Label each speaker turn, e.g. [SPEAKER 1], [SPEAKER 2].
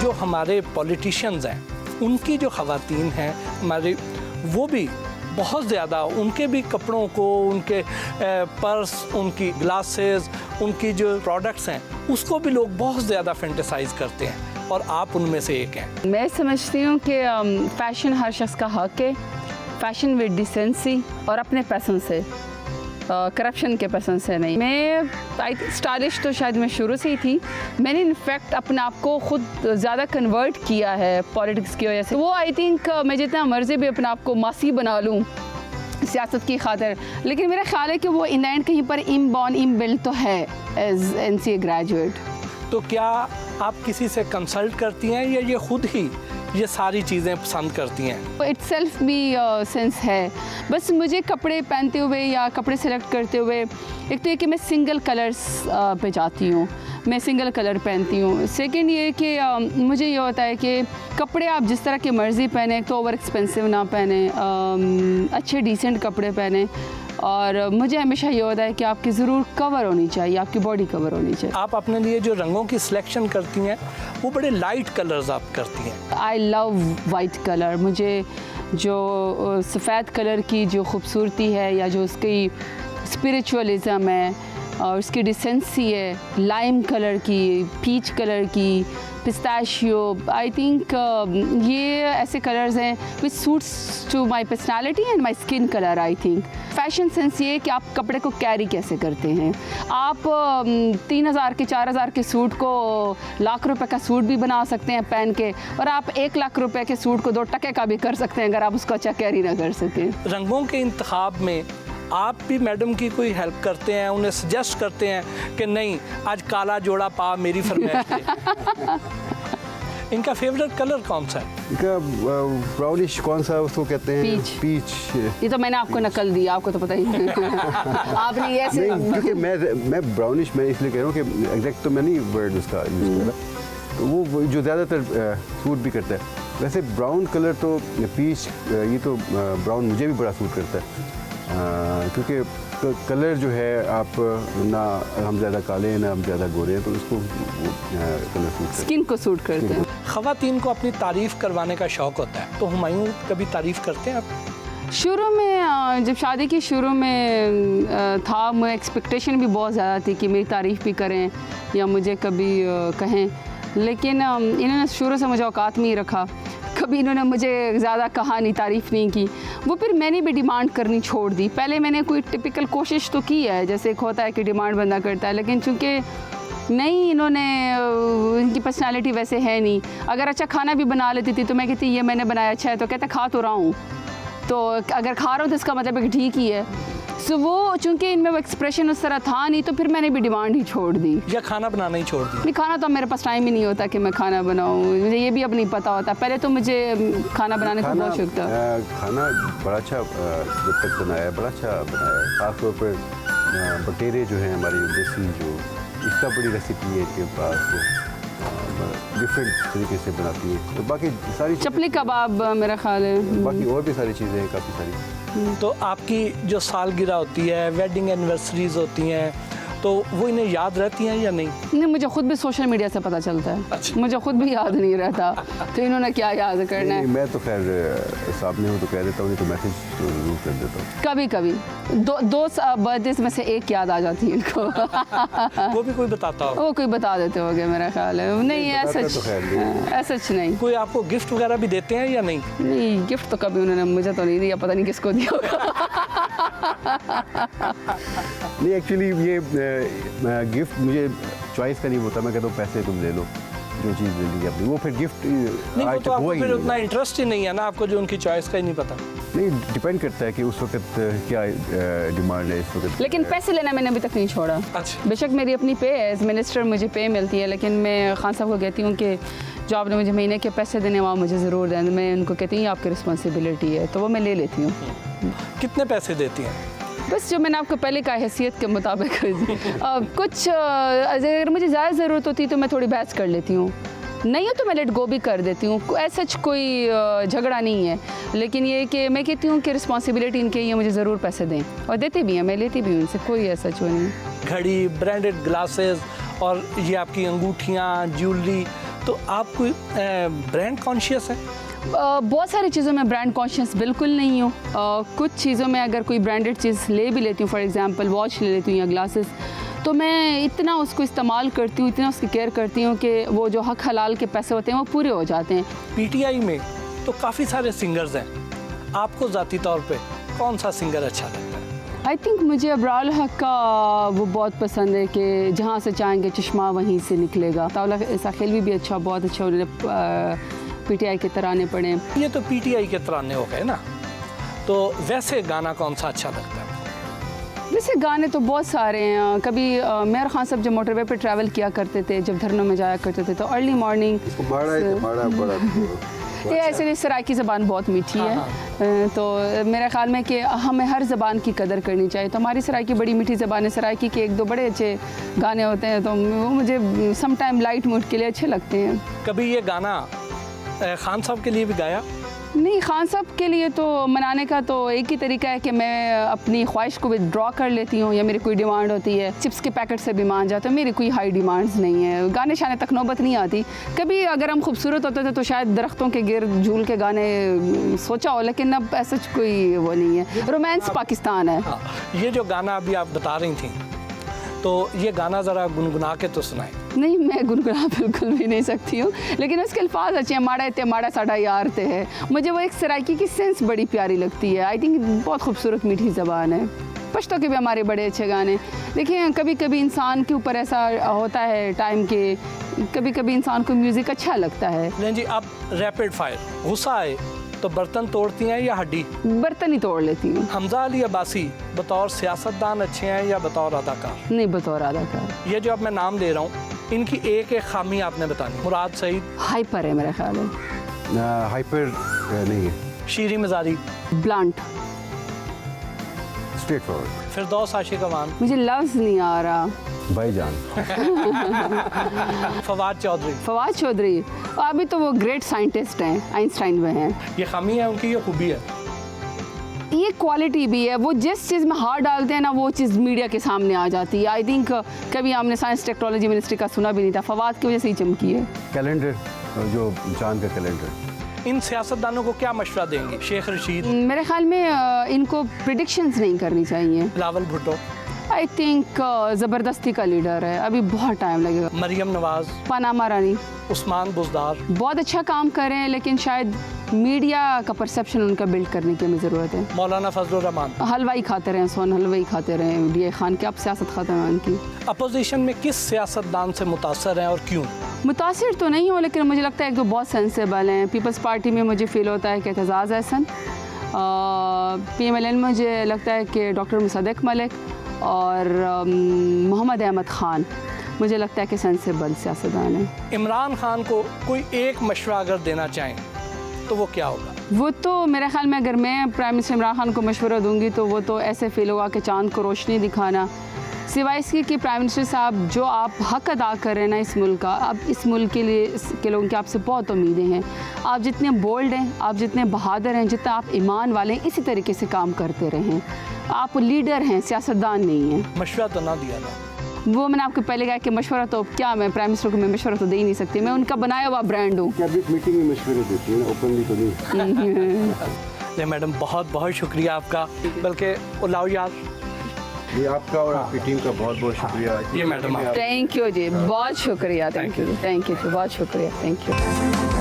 [SPEAKER 1] जो हमारे पॉलिटिशियंस हैं उनकी जो ख़वातीन हैं हमारी, वो भी बहुत ज़्यादा उनके भी कपड़ों को, उनके पर्स, उनकी ग्लासेस, उनकी जो प्रोडक्ट्स हैं उसको भी लोग बहुत ज़्यादा फैंटेसाइज करते हैं और आप उनमें से एक हैं।
[SPEAKER 2] मैं समझती हूँ कि फ़ैशन हर शख्स का हक़ है, फ़ैशन विद डिसेंसी और अपने पैसों से, करप्शन के पसंद से नहीं। मैं आई थिंक स्टाइलिश तो शायद मैं शुरू से ही थी, मैंने इनफैक्ट अपने आप को खुद ज़्यादा कन्वर्ट किया है पॉलिटिक्स की वजह से। वो आई थिंक मैं जितना मर्ज़ी भी अपने आप को मासी बना लूँ सियासत की खातिर, लेकिन मेरा ख्याल है कि वो इन एंड कहीं पर इनबॉर्न इनबिल्ट तो है एज NCA ग्रेजुएट।
[SPEAKER 1] तो क्या आप किसी से कंसल्ट करती हैं या ये खुद ही ये सारी चीज़ें पसंद करती हैं?
[SPEAKER 2] इट सेल्फ भी सेंस है, बस मुझे कपड़े पहनते हुए या कपड़े सेलेक्ट करते हुए एक तो ये कि मैं सिंगल कलर्स पे जाती हूँ, मैं सिंगल कलर पहनती हूँ। सेकंड ये कि मुझे ये होता है कि कपड़े आप जिस तरह के मर्ज़ी पहने, तो ओवर एक्सपेंसिव ना पहने, अच्छे डिसेंट कपड़े पहने, और मुझे हमेशा ये होता है कि आपकी ज़रूर कवर होनी चाहिए, आपकी बॉडी कवर होनी चाहिए।
[SPEAKER 1] आप अपने लिए जो रंगों की सिलेक्शन करती हैं वो बड़े लाइट कलर्स आप करती हैं।
[SPEAKER 2] I love white colour. मुझे जो सफ़ेद कलर की जो खूबसूरती है या जो उसकी स्पिरिचुअलिज़म है और उसकी डिसेंसी है, लाइम कलर की, पीच कलर की, पिस्ताशियो, आई थिंक ये ऐसे कलर्स हैं which suits to my personality and my skin colour. I think fashion sense ये है कि आप कपड़े को कैरी कैसे करते हैं। आप 3000 के 4000 के सूट को लाख रुपए का सूट भी बना सकते हैं पहन के, और आप 1 लाख रुपए के सूट को 2 टके का भी कर सकते हैं अगर आप उसको अच्छा कैरी ना कर सकें।
[SPEAKER 1] रंगों के इंतखाब में आप भी मैडम की कोई हेल्प करते हैं, उन्हें सजेस्ट करते हैं कि नहीं आज काला जोड़ा पा मेरी फरमाइश पे? इनका फेवरेट कलर कौन सा है?
[SPEAKER 3] इनका ब्राउनिश कौन सा उसको कहते हैं? पीच।
[SPEAKER 2] ये तो मैंने आपको नकल दी, आपको तो पता ही नहीं। आपने ये ऐसे
[SPEAKER 3] नहीं, क्योंकि मैं ब्राउनिश मैं इसलिए कह रहा हूँ कि एग्जैक्ट तो मैं नहीं वर्ड उसका यूज़ कर रहा, तो वो जो ज़्यादातर सूट भी करता है। वैसे ब्राउन कलर तो पीच, ये तो ब्राउन मुझे भी बड़ा सूट करता है, क्योंकि कलर जो है आप ना हम ज़्यादा काले हैं ना हम ज़्यादा गोरे हैं, तो उसको कलर सूट
[SPEAKER 2] स्किन को सूट करते हैं।
[SPEAKER 1] ख़वातीन को अपनी तारीफ़ करवाने का शौक़ होता है, तो हुमायूं कभी तारीफ़ करते हैं आप?
[SPEAKER 2] शुरू में जब शादी की शुरू में था, मुझे एक्सपेक्टेशन भी बहुत ज़्यादा थी कि मेरी तारीफ़ भी करें या मुझे कभी कहें, लेकिन इन्होंने शुरू से मुझे औकात में ही रखा। कभी इन्होंने मुझे ज़्यादा कहा नहीं, तारीफ़ नहीं की। वो फिर मैंने भी डिमांड करनी छोड़ दी। पहले मैंने कोई टिपिकल कोशिश तो की है, जैसे एक होता है कि डिमांड बंदा करता है, लेकिन चूँकि नहीं, इन्होंने इनकी पर्सनालिटी वैसे है नहीं। अगर अच्छा खाना भी बना लेती थी तो मैं कहती ये मैंने बनाया अच्छा है, तो कहते खा तो रहा हूँ, तो अगर खा रहा हूँ तो इसका मतलब है कि ठीक ही है। सो वो चूँकि इनमें वो एक्सप्रेशन उस तरह था नहीं, तो फिर मैंने भी डिमांड ही छोड़ दी।
[SPEAKER 1] या खाना बनाना ही छोड़ दी?
[SPEAKER 2] नहीं, खाना तो मेरे पास टाइम ही नहीं होता कि मैं खाना बनाऊँ, मुझे ये भी अब नहीं पता होता। पहले तो मुझे खाना बनाने का बहुत शौक था।
[SPEAKER 3] खाना बड़ा अच्छा जब तक बनाया, बड़ा अच्छा बनाया। ख़ासतौर पर बटेरे जो हैं हमारी देसी, जो इसका बड़ी रेसिपी है इनके पास, डिफरेंट तरीके से बनाती है। तो बाकी सारी
[SPEAKER 2] चपली कबाब मेरा ख्याल है,
[SPEAKER 3] बाकी और भी सारी चीज़ें हैं, काफ़ी सारी।
[SPEAKER 1] तो आपकी जो सालगिरह होती है, वेडिंग एनिवर्सरीज होती हैं, तो वो इन्हें याद रहती हैं या नहीं?
[SPEAKER 2] नहीं, मुझे खुद भी सोशल मीडिया से पता चलता है।
[SPEAKER 1] अच्छा।
[SPEAKER 2] मुझे खुद भी याद नहीं रहता, तो इन्होंने क्या याद करना है।
[SPEAKER 3] मैं तो खैर सामने हूँ तो कह देता हूँ, तो मैसेज तो जरूर कर देता हूँ।
[SPEAKER 2] कभी कभी दो बर्थडे में से एक याद आ जाती है इनको।
[SPEAKER 1] वो भी कोई बताता हो?
[SPEAKER 2] वो कोई बता देते होंगे मेरा ख्याल है। नहीं, ऐसा नहीं।
[SPEAKER 1] कोई आपको गिफ्ट वगैरह भी देते हैं या नहीं?
[SPEAKER 2] नहीं, गिफ्ट तो कभी उन्होंने मुझे तो नहीं दिया, पता नहीं किसको दिया होगा।
[SPEAKER 3] नहीं, एक्चुअली ये गिफ्ट मुझे चॉइस का नहीं होता। मैं कहता हूँ पैसे तुम ले लो, जो चीज़ ले ली अपनी, वो फिर गिफ्ट
[SPEAKER 1] नहीं, वो तो आपको फिर उतना इंटरेस्ट ही नहीं है ना, आपको जो उनकी चॉइस का ही नहीं पता।
[SPEAKER 3] नहीं, डिपेंड करता है कि उस वक्त क्या डिमांड है इस वक्त।
[SPEAKER 2] लेकिन पैसे लेना मैंने अभी तक नहीं छोड़ा।
[SPEAKER 1] अच्छा।
[SPEAKER 2] बेशक मेरी अपनी पे है, एज मिनिस्टर मुझे पे मिलती है, लेकिन मैं खान साहब को कहती हूँ कि जो आपने मुझे महीने के पैसे देने वहाँ मुझे ज़रूर दें। मैं उनको कहती हूँ आपकी रिस्पॉन्सिबिलिटी है, तो वो मैं ले लेती हूँ।
[SPEAKER 1] कितने पैसे देती हैं?
[SPEAKER 2] बस जो मैंने आपको पहले कहा, हैसियत के मुताबिक। कुछ अगर मुझे ज़्यादा ज़रूरत होती तो मैं थोड़ी बहस कर लेती हूँ, नहीं है तो मैं लेट गो भी कर देती हूँ। ऐसा कोई झगड़ा नहीं है, लेकिन ये कि मैं कहती हूँ कि रिस्पॉन्सिबिलिटी इनके ये मुझे ज़रूर पैसे दें, और देते भी हैं, मैं लेती भी हूँ उनसे, कोई ऐसा नहीं।
[SPEAKER 1] घड़ी, ब्रांडेड ग्लासेस और ये आपकी अंगूठियाँ, ज्वेलरी, तो आप कोई ब्रांड कॉन्शियस है?
[SPEAKER 2] बहुत सारी चीज़ों में ब्रांड कॉन्शियस बिल्कुल नहीं हूँ। कुछ चीज़ों में अगर कोई ब्रांडेड चीज़ ले भी लेती हूँ, फॉर एग्जांपल वॉच ले लेती हूँ या ग्लासेस, तो मैं इतना उसको इस्तेमाल करती हूँ, इतना उसकी केयर करती हूँ कि वो जो हक हलाल के पैसे होते हैं वो पूरे हो जाते हैं।
[SPEAKER 1] पीटीआई में तो काफ़ी सारे सिंगर्स हैं, आपको ज़ाती तौर पे कौन सा सिंगर अच्छा लगता है?
[SPEAKER 2] आई थिंक मुझे अबरार हक का वो बहुत पसंद है कि जहाँ से चाहेंगे चश्मा वहीं से निकलेगा। ताउला साखिलवी भी अच्छा, बहुत अच्छा, उन्होंने पीटीआई के तराने पढ़े।
[SPEAKER 1] ये तो पीटीआई के तराने हो गए ना, तो वैसे गाना कौन सा अच्छा लगता है?
[SPEAKER 2] वैसे गाने तो बहुत सारे हैं। कभी मेहर खान साहब जब मोटरवे पे ट्रैवल किया करते थे, जब धरनों में जाया करते थे, तो अर्ली मॉर्निंग ये ऐसे सराइकी ज़बान बहुत मीठी है, तो मेरे ख्याल में कि हमें हर ज़बान की कदर करनी चाहिए। तो हमारी सराइकी बड़ी मीठी ज़बान है, सराइकी के एक दो बड़े अच्छे गाने होते हैं, तो वो मुझे सम टाइम लाइट मूड के लिए अच्छे लगते हैं।
[SPEAKER 1] कभी ये गाना खान साहब के लिए भी गाया?
[SPEAKER 2] नहीं, खान साहब के लिए तो मनाने का तो एक ही तरीका है कि मैं अपनी ख्वाहिश को विदड्रॉ कर लेती हूँ, या मेरी कोई डिमांड होती है, चिप्स के पैकेट से भी मान जाते हैं। मेरी कोई हाई डिमांड्स नहीं है, गाने शाने तक नौबत नहीं आती। कभी अगर हम खूबसूरत होते थे तो शायद दरख्तों के गिर्द झूल के गाने सोचा हो, लेकिन अब ऐसा कोई वो नहीं है। रोमांस पाकिस्तान है।
[SPEAKER 1] हाँ, ये जो गाना अभी आप बता रही थी, तो ये गाना ज़रा गुनगुना के तो सुनाए।
[SPEAKER 2] नहीं, मैं गुनगुना बिल्कुल भी नहीं सकती हूँ, लेकिन उसके अल्फाज अच्छे हैं। माड़ा ते माड़ा साड़ा यार ते है, मुझे वो एक सराइकी की सेंस बड़ी प्यारी लगती है। आई थिंक बहुत खूबसूरत मीठी ज़बान है। पश्तो के भी हमारे बड़े अच्छे गाने। देखिए, कभी कभी इंसान के ऊपर ऐसा होता है टाइम के, कभी कभी इंसान को म्यूज़िक अच्छा लगता है।
[SPEAKER 1] नहीं जी, अब रैपिड फायर, गुस्सा आए तो बर्तन तोड़ती हैं या हड्डी?
[SPEAKER 2] बर्तन ही तोड़ लेती हूँ।
[SPEAKER 1] हमजा अली अब्बासी बतौर सियासतदान अच्छे हैं या बतौर अदाकार?
[SPEAKER 2] नहीं, बतौर अदाकार।
[SPEAKER 1] ये जो अब मैं नाम ले रहा हूँ, इनकी एक एक खामी आपने बतानी। मुराद सईद
[SPEAKER 2] हाइपर है मेरा ख्याल है।
[SPEAKER 3] हाइपर नहीं है।
[SPEAKER 1] Shireen Mazari
[SPEAKER 2] blunt.
[SPEAKER 3] Straightforward.
[SPEAKER 1] Firdous Ashiq Awan.
[SPEAKER 2] मुझे लफ्ज़ नहीं आ रहा।
[SPEAKER 3] भाईजान।
[SPEAKER 1] फवाद चौधरी।
[SPEAKER 2] फवाद चौधरी अभी तो वो ग्रेट साइंटिस्ट हैं, आइंस्टाइन में हैं।
[SPEAKER 1] ये खामी है उनकी, ये खूबी है?
[SPEAKER 2] ये क्वालिटी भी है। वो जिस चीज़ में हाथ डालते हैं ना, वो चीज़ मीडिया के सामने आ जाती है। आई थिंक कभी हमने साइंस टेक्नोलॉजी मिनिस्ट्री का सुना भी नहीं था, फवाद की वजह से ही चमकी है।
[SPEAKER 3] कैलेंडर, जो चांद का कैलेंडर।
[SPEAKER 1] इन सियासतदानों को क्या मशवरा देंगी? शेख रशीद?
[SPEAKER 2] मेरे ख्याल में इनको प्रिडिक्शंस नहीं करनी चाहिए।
[SPEAKER 1] बिलावल भुट्टो?
[SPEAKER 2] आई थिंक ज़बरदस्ती का लीडर है, अभी बहुत टाइम लगेगा।
[SPEAKER 1] मरियम नवाज?
[SPEAKER 2] पनामा रानी?
[SPEAKER 1] उस्मान बुज़दार?
[SPEAKER 2] बहुत अच्छा काम कर रहे हैं, लेकिन शायद मीडिया का परसेप्शन उनका बिल्ड करने की हमें ज़रूरत है।
[SPEAKER 1] मौलाना फजलुर रहमान?
[SPEAKER 2] हलवाई खाते रहे, सोन हलवाई खाते रहे DA खान के, अब सियासत ख़त्म है उनकी।
[SPEAKER 1] अपोजिशन में किस सियासतदान से मुतासर हैं और क्यों?
[SPEAKER 2] मुतासिर तो नहीं हो, लेकिन मुझे लगता है एक दो बहुत सेंसेबल हैं। पीपल्स पार्टी में मुझे फ़ील होता है कि एतजाज़ एहसन, PMLN में मुझे लगता है कि डॉक्टर मुसद्दिक मलिक और मोहम्मद अहमद ख़ान मुझे लगता है कि सेंसेबल सियासतदान है।
[SPEAKER 1] इमरान खान को कोई एक मशवरा अगर देना चाहें तो वो क्या होगा?
[SPEAKER 2] वो तो मेरे ख्याल में अगर मैं प्राइम मिनिस्टर इमरान खान को मशवरा दूंगी तो वो तो ऐसे फील होगा कि चांद को रोशनी दिखाना, सिवाय इसके कि प्राइम मिनिस्टर साहब जो आप हक अदा कर रहे हैं ना इस मुल्क का, अब इस मुल्क के लिए के लोगों की आपसे बहुत उम्मीदें हैं। आप जितने बोल्ड हैं, आप जितने बहादुर हैं, जितना आप ईमान वाले हैं, इसी तरीके से काम करते रहें। आप लीडर हैं, सियासतदान नहीं हैं।
[SPEAKER 1] मशवरा तो ना दिया था।
[SPEAKER 2] वो मैंने आपको पहले कहा कि मशवरा तो क्या, मैं प्राइम मिनिस्टर को मैं मशवरा तो दे ही नहीं सकती, मैं उनका बनाया हुआ ब्रांड हूँ।
[SPEAKER 3] कैबिनेट मीटिंग में मशवरे देती है, ओपनली तो नहीं।
[SPEAKER 1] नहीं मैडम, बहुत बहुत शुक्रिया आपका, बल्कि लाओ यार,
[SPEAKER 3] ये आपका और आपकी टीम का बहुत बहुत शुक्रिया।
[SPEAKER 1] ये मैडम
[SPEAKER 2] थैंक यू जी, बहुत शुक्रिया। थैंक यू जी, बहुत शुक्रिया। Thank you.